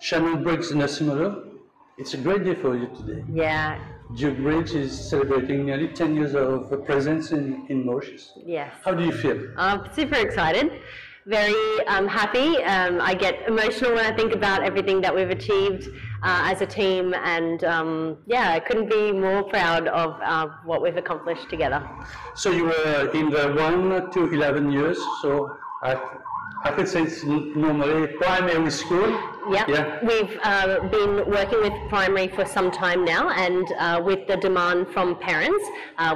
Shannon Briggs Nursimulu. It's a great day for you today. Yeah. Duke Bridge is celebrating nearly 10 years of presence in Mauritius. Yes. How do you feel? I'm super excited, very happy. I get emotional when I think about everything that we've achieved as a team, and yeah, I couldn't be more proud of what we've accomplished together. So you were in the 1 to 11 years, so I could say it's normally primary school. Yep. Yeah, we've been working with primary for some time now, and with the demand from parents,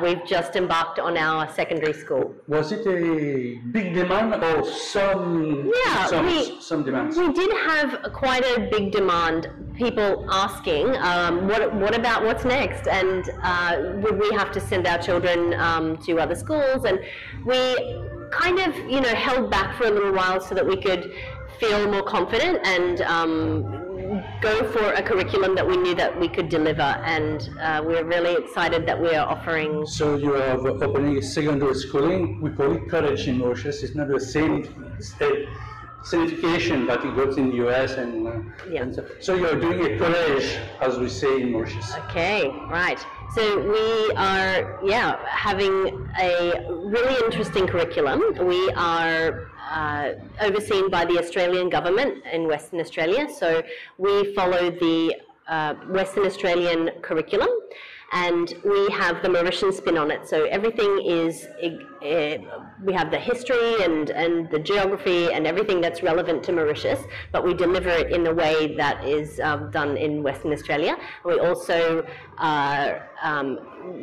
we've just embarked on our secondary school. Was it a big demand or some demands? We did have quite a big demand. People asking, what about what's next, and would we have to send our children to other schools? And we kind of, held back for a little while so that we could feel more confident and go for a curriculum that we knew that we could deliver, and we're really excited that we are offering. So you are opening a secondary schooling. We call it college in Mauritius. It's not the same signification that it goes in the US and so you're doing a college, as we say in Mauritius. Okay, right. So we are having a really interesting curriculum. We are overseen by the Australian government in Western Australia, so we follow the Western Australian curriculum, and we have the Mauritian spin on it. So everything is, we have the history and the geography and everything that's relevant to Mauritius, but we deliver it in a way that is done in Western Australia. We also are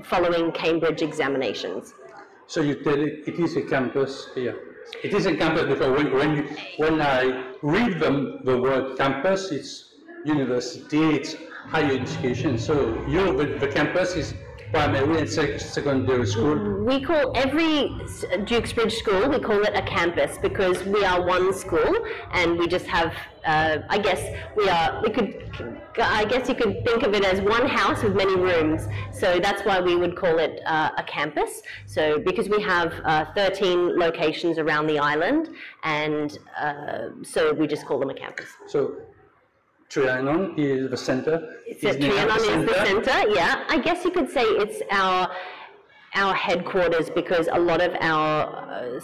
following Cambridge examinations. So you tell it is a campus here. It is a campus because when I read the word campus, it's university, it's higher education. So the campus is primary and secondary school. We call every Duke's Bridge school, we call it a campus because we are one school, and we just have, I guess you could think of it as one house with many rooms. So that's why we would call it a campus. So because we have 13 locations around the island, and so we just call them a campus. So Trianon is the center. Trianon is the center, yeah. I guess you could say it's our headquarters, because a lot of our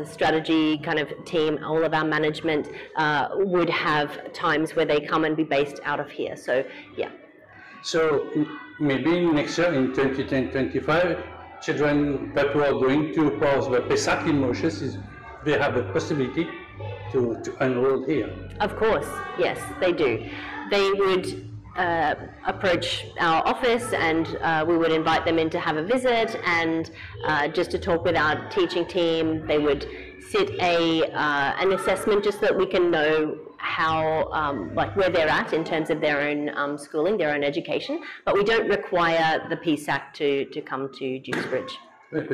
strategy kind of team, all of our management would have times where they come and be based out of here. So, yeah. So maybe next year in 2025, children that were going to pause the PESAC in Mauritius, they have the possibility to enroll here. Of course, yes, they do. They would approach our office, and we would invite them in to have a visit and just to talk with our teaching team. They would sit an assessment just so that we can know how, where they're at in terms of their own schooling, their own education. But we don't require the PSAC to come to Duke's Bridge. But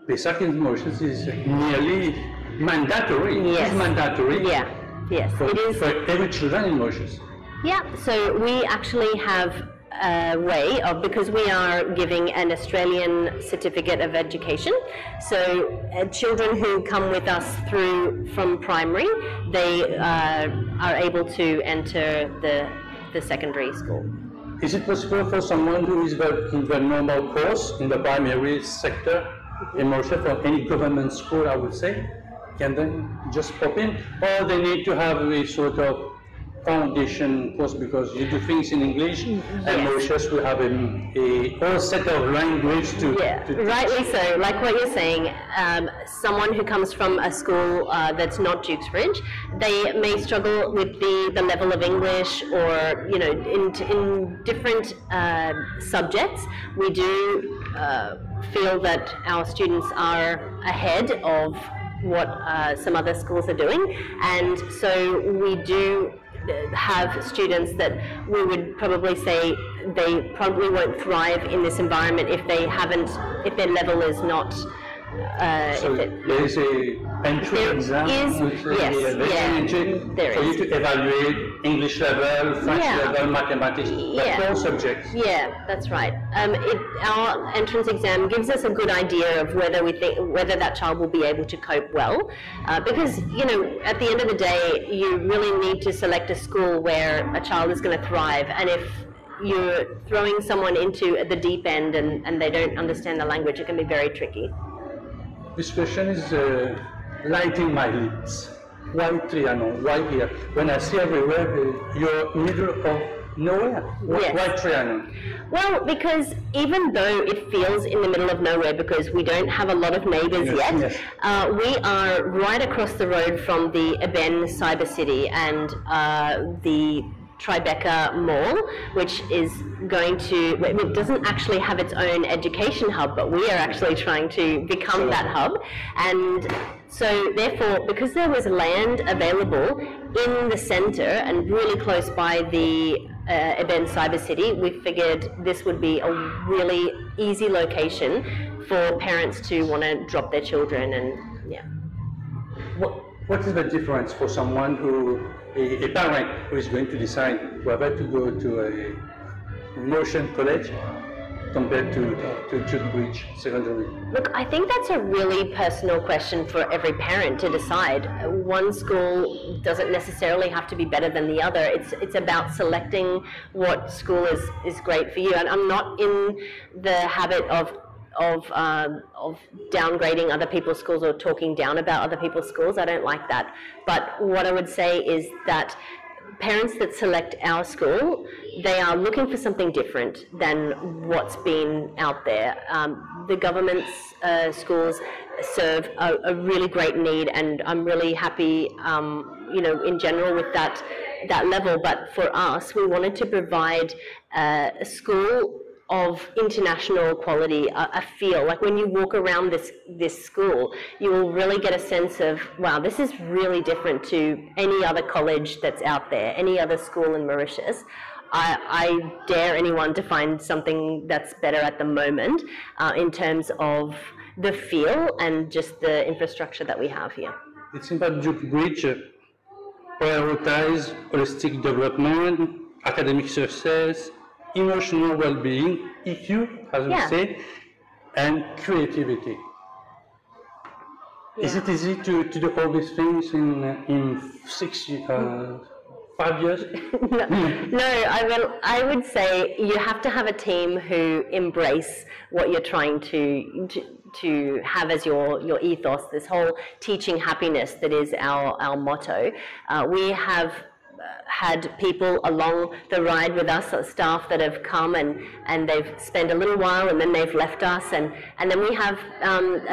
PSAC in Mauritius is nearly mandatory. Yes. It's mandatory. Yeah. Yes. It is for every children in Mauritius. Yeah. So we actually have a way of, because we are giving an Australian certificate of education. So children who come with us from primary, they are able to enter the secondary school. Is it possible for someone who is in the normal course in the primary sector in Mauritius, or any government school, I would say, can then just pop in, or they need to have a sort of foundation course because you do things in English, and Mauritius will have a whole set of language to rightly so. Like what you're saying, someone who comes from a school that's not Duke's Bridge, they may struggle with the level of English, or in different subjects. We do feel that our students are ahead of what some other schools are doing, and so we do have students that we would probably say they probably won't thrive in this environment if their level is not. So there is a entry exam, yes, there for is. you to evaluate English level, French level, mathematics, the 4 subjects. Yeah, that's right. Our entrance exam gives us a good idea of whether that child will be able to cope well, because at the end of the day, you really need to select a school where a child is going to thrive, and if you're throwing someone into the deep end and they don't understand the language, it can be very tricky. This question is lighting my lips. Why Trianon? Why here? When I see everywhere, you're middle of nowhere. Why Trianon? Well, because even though it feels in the middle of nowhere because we don't have a lot of neighbours yet, we are right across the road from the Eben Cyber City and the Tribeca Mall, which is going to, it doesn't actually have its own education hub, but we are actually trying to become that hub. And so therefore, because there was land available in the centre and really close by the Eben Cyber City, we figured this would be a really easy location for parents to want to drop their children and What is the difference for someone who, a parent who is going to decide whether to go to a Motion College compared to toute Bridge Secondary? Look, I think that's a really personal question for every parent to decide. One school doesn't necessarily have to be better than the other. It's about selecting what school is great for you. And I'm not in the habit of downgrading other people's schools or talking down about other people's schools. I don't like that. But what I would say is that parents that select our school, they are looking for something different than what's been out there. The government's schools serve a really great need, and I'm really happy, in general with that level. But for us, we wanted to provide a school of international quality, a feel. Like when you walk around this school, you will really get a sense of, wow, this is really different to any other college that's out there, any other school in Mauritius. I dare anyone to find something that's better at the moment in terms of the feel and just the infrastructure that we have here. It seems that toute Bridge prioritize holistic development, academic success, emotional well-being, EQ, as we say, and creativity. Is it easy to do all these things in 5 years? No, I would say you have to have a team who embrace what you're trying to have as your ethos, this whole teaching happiness that is our motto. We have had people along the ride with us, staff that have come and they've spent a little while and then they've left us, and then we have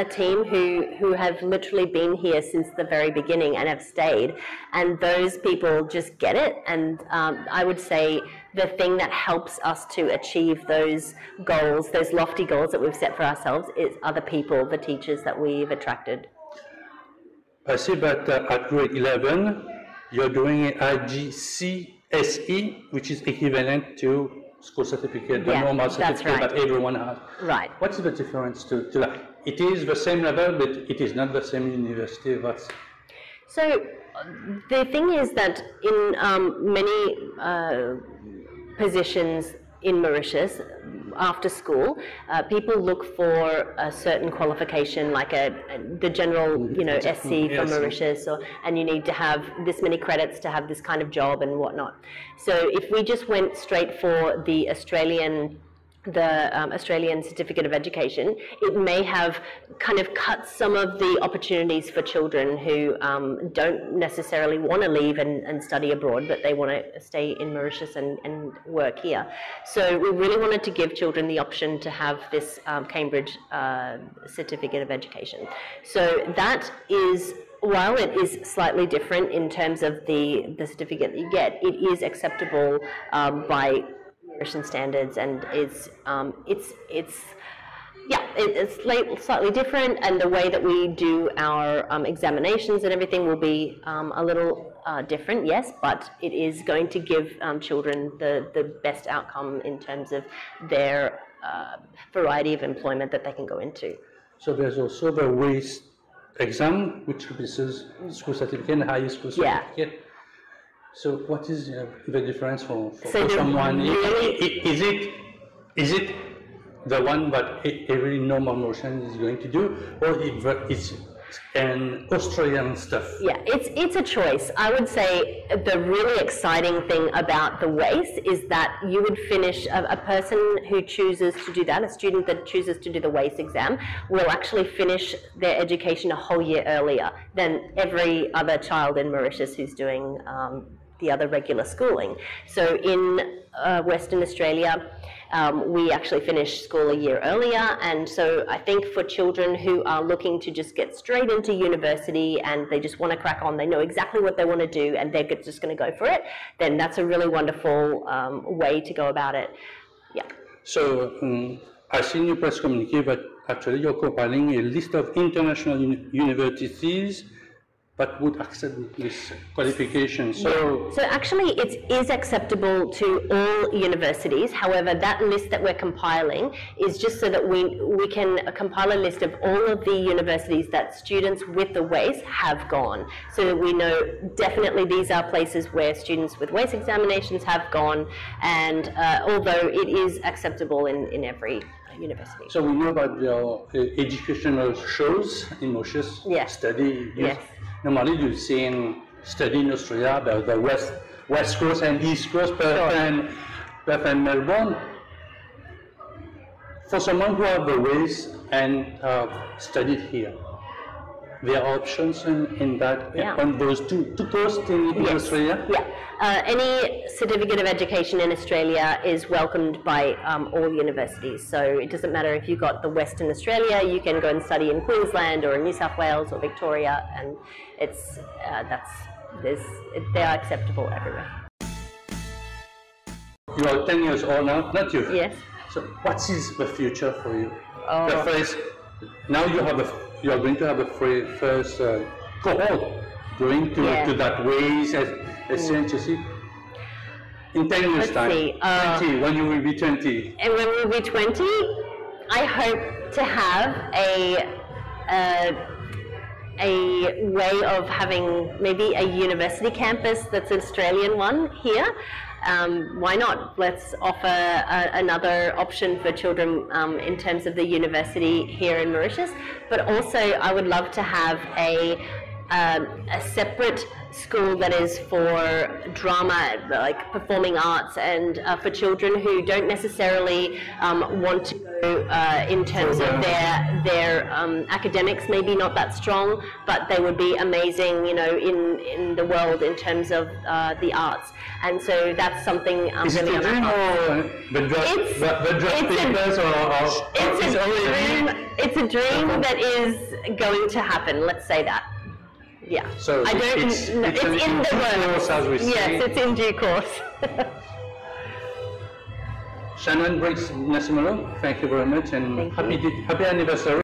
a team who have literally been here since the very beginning and have stayed, and those people just get it. And I would say the thing that helps us to achieve those goals, those lofty goals that we've set for ourselves, is other people, the teachers that we've attracted. I see that at grade 11 you're doing an IGCSE, which is equivalent to school certificate, the normal certificate that everyone has. Right. What's the difference to that? It is the same level, but it is not the same university. So the thing is that in many positions in Mauritius, after school, people look for a certain qualification, like the general, SC from Mauritius, and you need to have this many credits to have this kind of job and whatnot. So if we just went straight for the Australian Certificate of Education, it may have kind of cut some of the opportunities for children who don't necessarily want to leave and study abroad, but they want to stay in Mauritius and work here. So we really wanted to give children the option to have this Cambridge Certificate of Education. So that is, while it is slightly different in terms of the certificate that you get, it is acceptable by Mauritian standards, and it's slightly different, and the way that we do our examinations and everything will be a little different, yes, but it is going to give children the best outcome in terms of their variety of employment that they can go into. So there's also the ways exam, which replaces school certificate and higher school certificate. So what is the difference for someone? Is it the one that every normal Mauritian is going to do, or it's an Australian stuff? Yeah, it's a choice. I would say the really exciting thing about the WACE is that you would finish, a person who chooses to do that, a student that chooses to do the WACE exam, will actually finish their education a whole year earlier than every other child in Mauritius who's doing the other regular schooling. So in Western Australia, we actually finish school a year earlier, and so I think for children who are looking to just get straight into university and they just want to crack on, they know exactly what they want to do and they're just going to go for it, then that's a really wonderful way to go about it. Yeah. So I see in your press communique that actually you're compiling a list of international universities that would accept this qualification. So actually it is acceptable to all universities. However, that list that we're compiling is just so that we can compile a list of all of the universities that students with the WACE have gone. So that we know definitely these are places where students with WACE examinations have gone, and although it is acceptable in every university. So we know about your educational shows in Mauritius, study. Yes. Normally you see in study in Australia, the West Coast and East Coast, Perth and Melbourne. For someone who have the WACE and studied here, there are options in that, on those two coasts in Australia? Yeah. Any certificate of education in Australia is welcomed by all universities. So it doesn't matter if you got the Western Australia, you can go and study in Queensland or in New South Wales or Victoria, and it's they are acceptable everywhere. You are 10 years old now, not you? Yes. So what is the future for you? Oh. The first, now you are going to have a first cohort going to that WACE essentially. In 10 years' time, 20, when you will be 20. And when we'll be 20, I hope to have a way of having maybe a university campus that's an Australian one here. Why not? Let's offer another option for children in terms of the university here in Mauritius. But also, I would love to have a separate school that is for drama, like performing arts, and for children who don't necessarily want to go in terms of their academics, maybe not that strong, but they would be amazing, you know, in the world in terms of the arts. And so that's something is really it a dream, or it's a dream that is going to happen, let's say that. Yeah. So I don't. it's in the works. As we yes, say. it's in due course. Shannon Briggs Nursimulu, thank you very much, and happy anniversary.